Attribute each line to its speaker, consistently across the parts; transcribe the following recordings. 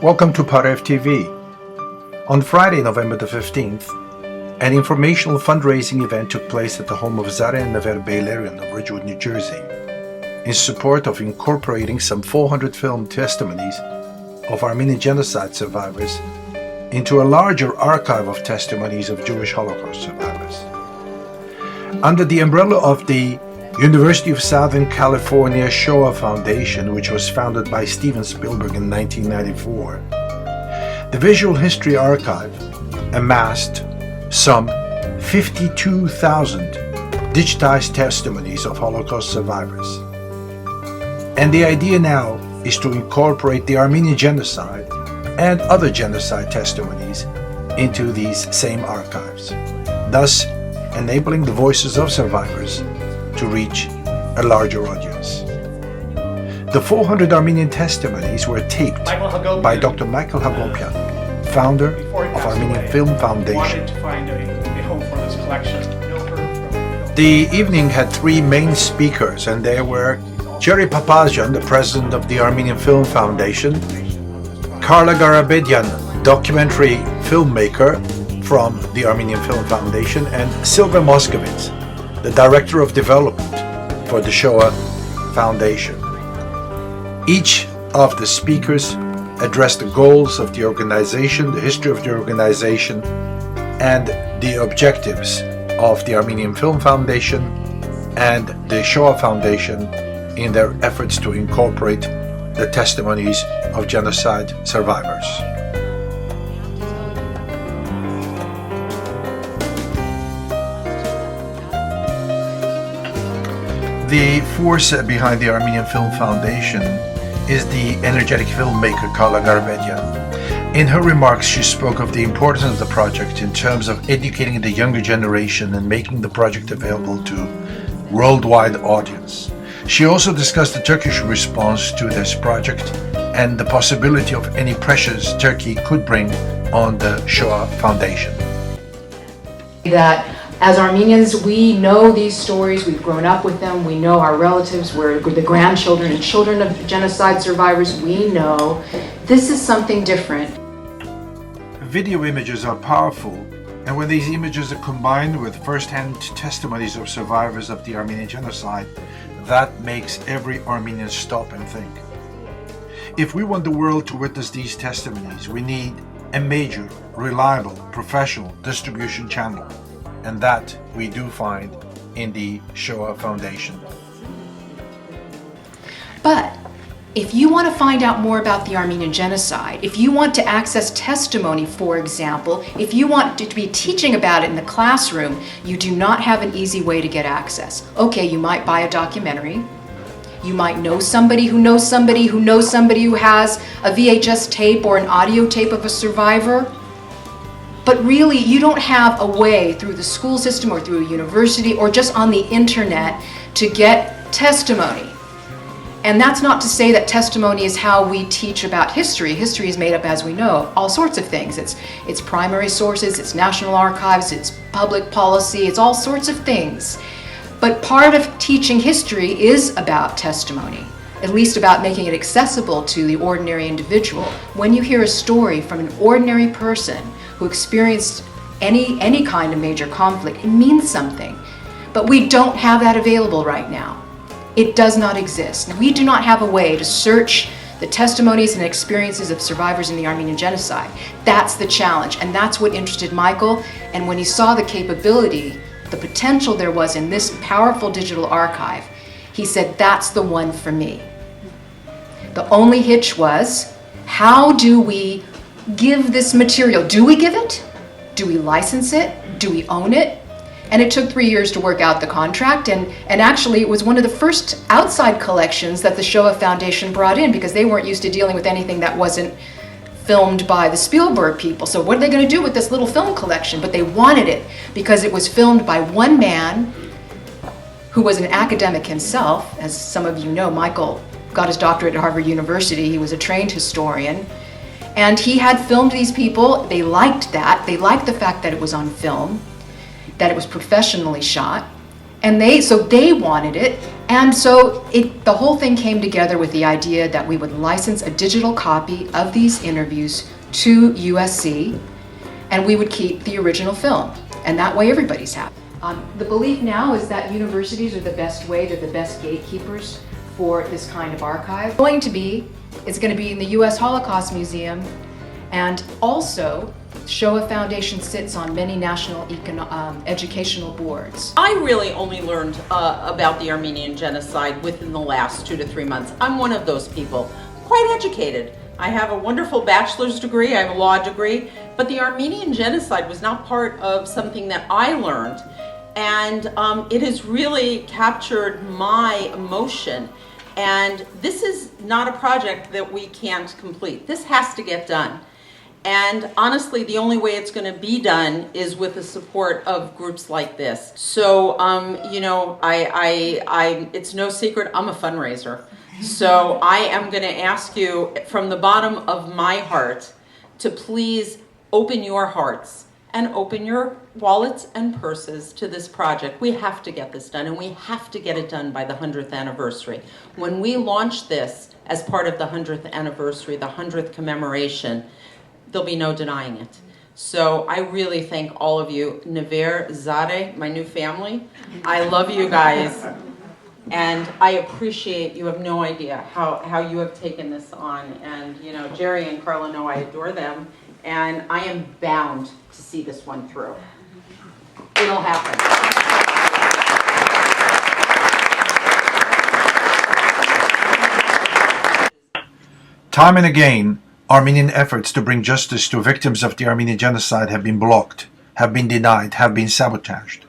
Speaker 1: Welcome to Parev TV. On Friday, November the 15th, an informational fundraising event took place at the home of Zara and Never Beilarian of Ridgewood, New Jersey, in support of incorporating some 400 film testimonies of Armenian genocide survivors into a larger archive of testimonies of Jewish Holocaust survivors. Under the umbrella of the University of Southern California Shoah Foundation, which was founded by Steven Spielberg in 1994, the Visual History Archive amassed some 52,000 digitized testimonies of Holocaust survivors. And the idea now is to incorporate the Armenian genocide and other genocide testimonies into these same archives, thus enabling the voices of survivors to reach a larger audience. The 400 Armenian testimonies were taped by Dr. Michael Hagopian, founder of Armenian Film Foundation. The evening had three main speakers, and they were Jerry Papazian, the president of the Armenian Film Foundation, Carla Garabedian, documentary filmmaker from the Armenian Film Foundation, and Silva Moskovitz, the Director of Development for the Shoah Foundation. Each of the speakers addressed the goals of the organization, the history of the organization, and the objectives of the Armenian Film Foundation and the Shoah Foundation in their efforts to incorporate the testimonies of genocide survivors. The force behind the Armenian Film Foundation is the energetic filmmaker Carla Garabedian. In her remarks, she spoke of the importance of the project in terms of educating the younger generation and making the project available to worldwide audience. She also discussed the Turkish response to this project and the possibility of any pressures Turkey could bring on the Shoah Foundation.
Speaker 2: That as Armenians, we know these stories, we've grown up with them, we know our relatives, we're the grandchildren and children of genocide survivors, we know this is something different.
Speaker 1: Video images are powerful, and when these images are combined with first-hand testimonies of survivors of the Armenian genocide, that makes every Armenian stop and think. If we want the world to witness these testimonies, we need a major, reliable, professional distribution channel. And that we do find in the Shoah Foundation.
Speaker 2: But if you want to find out more about the Armenian genocide, if you want to access testimony, for example, if you want to be teaching about it in the classroom, you do not have an easy way to get access. Okay, you might buy a documentary. You might know somebody who knows somebody who knows somebody who has a VHS tape or an audio tape of a survivor. But really, you don't have a way through the school system or through a university or just on the internet to get testimony. And that's not to say that testimony is how we teach about history. History is made up, as we know, all sorts of things. It's primary sources, it's national archives, it's public policy, it's all sorts of things. But part of teaching history is about testimony, at least about making it accessible to the ordinary individual. When you hear a story from an ordinary person who experienced any kind of major conflict, it means something. But we don't have that available right now. It does not exist. We do not have a way to search the testimonies and experiences of survivors in the Armenian genocide. That's the challenge, and that's what interested Michael. And when he saw the capability, the potential there was in this powerful digital archive, he said, that's the one for me. The only hitch was, how do we give this material? Do we give it? Do we license it? Do we own it? And it took 3 years to work out the contract, and actually it was one of the first outside collections that the Shoah Foundation brought in, because they weren't used to dealing with anything that wasn't filmed by the Spielberg people. So what are they going to do with this little film collection? But they wanted it because it was filmed by one man who was an academic himself. As some of you know, Michael got his doctorate at Harvard University. He was a trained historian. And he had filmed these people. They liked that. They liked the fact that it was on film, that it was professionally shot. And so they wanted it, and so the whole thing came together with the idea that we would license a digital copy of these interviews to USC, and we would keep the original film, and that way everybody's happy. The belief now is that universities are the best way, they're the best gatekeepers for this kind of archive. It's going to be in the U.S. Holocaust Museum, and also Shoah Foundation sits on many national educational boards.
Speaker 3: I really only learned about the Armenian genocide within the last 2 to 3 months. I'm one of those people, quite educated. I have a wonderful bachelor's degree, I have a law degree, but the Armenian genocide was not part of something that I learned, and it has really captured my emotion. And this is not a project that we can't complete. This has to get done. And honestly, the only way it's going to be done is with the support of groups like this. So, you know, it's no secret, I'm a fundraiser. So I am going to ask you from the bottom of my heart to please open your hearts and open your wallets and purses to this project. We have to get this done, and we have to get it done by the 100th anniversary. When we launch this as part of the 100th anniversary, the 100th commemoration, there'll be no denying it. So I really thank all of you. Never, Zare, my new family. I love you guys. And I appreciate, you have no idea how you have taken this on. And you know, Jerry and Carla know I adore them. And I am bound to see this one through. It'll happen.
Speaker 1: Time and again, Armenian efforts to bring justice to victims of the Armenian genocide have been blocked, have been denied, have been sabotaged.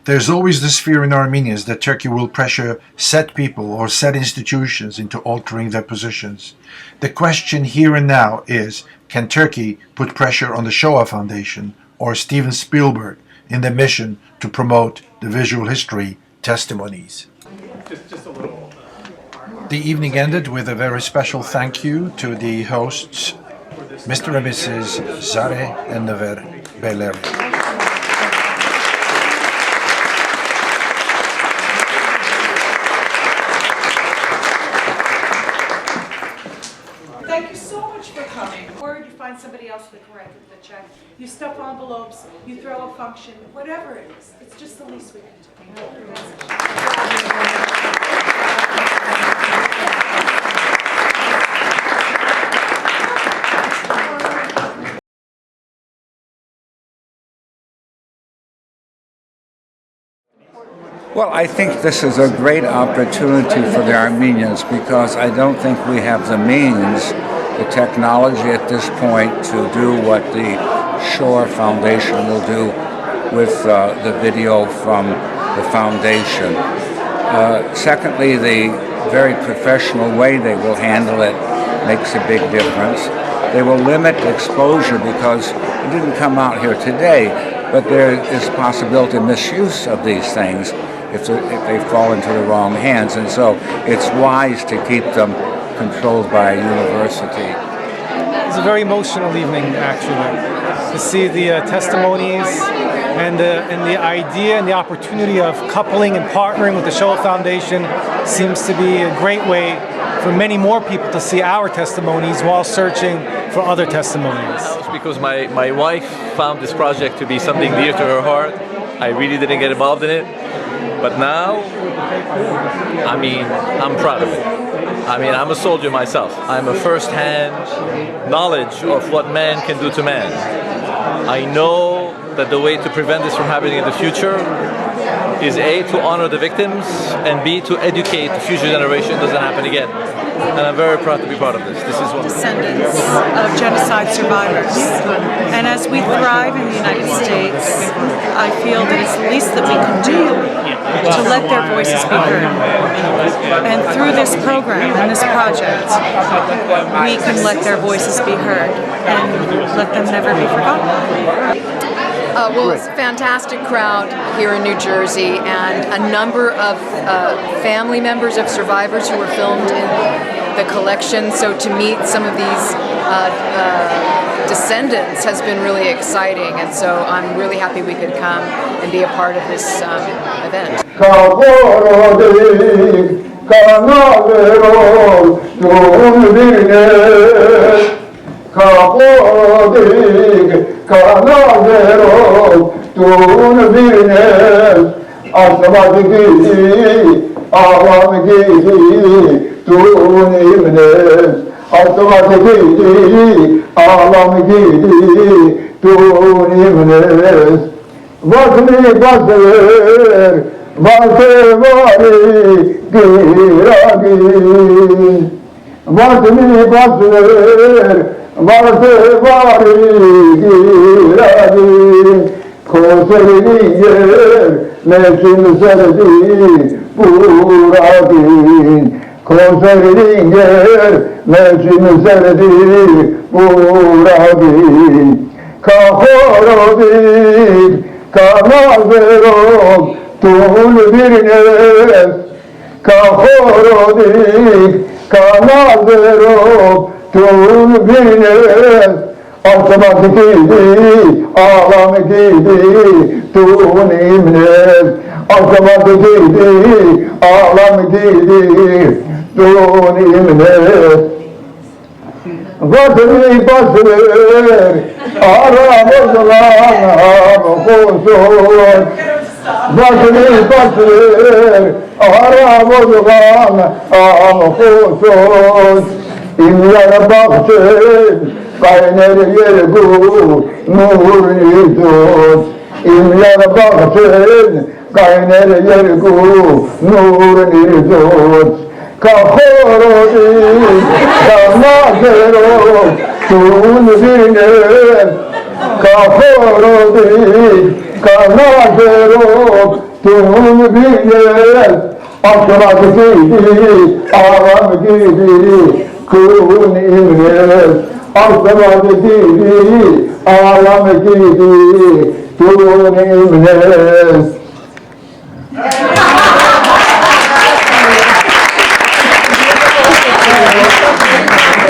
Speaker 1: There's always this fear in Armenians that Turkey will pressure set people or set institutions into altering their positions. The question here and now is, can Turkey put pressure on the Shoah Foundation or Steven Spielberg in their mission to promote the visual history testimonies? The evening ended with a very special thank you to the hosts, Mr. and Mrs. Zare and Never Beleri.
Speaker 4: Thank you so much for coming. Or you find somebody else to correct the check. You stuff envelopes, you throw a function, whatever it is. It's just the least we can do.
Speaker 5: Well, I think this is a great opportunity for the Armenians because I don't think we have the means, the technology at this point to do what the Shoah Foundation will do with the video from the foundation. Secondly, the very professional way they will handle it makes a big difference. They will limit exposure because it didn't come out here today, but there is possibility of misuse of these things if they fall into the wrong hands, and so it's wise to keep them controlled by a university.
Speaker 6: It's a very emotional evening, actually, to see the testimonies and the idea and the opportunity of coupling and partnering with the Shoah Foundation seems to be a great way for many more people to see our testimonies while searching for other testimonies.
Speaker 7: Because my wife found this project to be something dear to her heart. I really didn't get involved in it. But now, I mean, I'm proud of it. I mean, I'm a soldier myself. I'm a first-hand knowledge of what man can do to man. I know that the way to prevent this from happening in the future is A, to honor the victims, and B, to educate the future generation it doesn't happen again. And I'm very proud to be part of this. This is what
Speaker 4: Descendants of genocide survivors. And as we thrive in the United States, I feel that it's the least that we can do to let their voices be heard. And through this program and this project, we can let their voices be heard and let them never be forgotten.
Speaker 2: Well, it's a fantastic crowd here in New Jersey, and a number of family members of survivors who were filmed in the collection. So to meet some of these descendants has been really exciting, and so I'm really happy we could come and be a part of this event.
Speaker 8: Alam